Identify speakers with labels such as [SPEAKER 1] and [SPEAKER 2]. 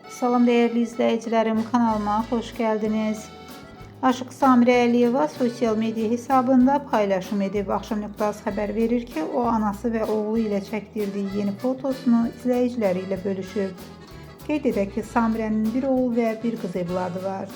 [SPEAKER 1] Salam değerli izleyicilerim, kanalıma hoş geldiniz. Aşıq Samirə Əliyeva sosyal medya hesabında paylaşım edib. Axşam Nöqtəsi xəbər verir ki, o anası və oğlu ilə çəkdirdiyi yeni fotosunu izləyiciləri ilə bölüşüb. Qeyd edək ki, Samirənin bir oğul və bir qız evladı var.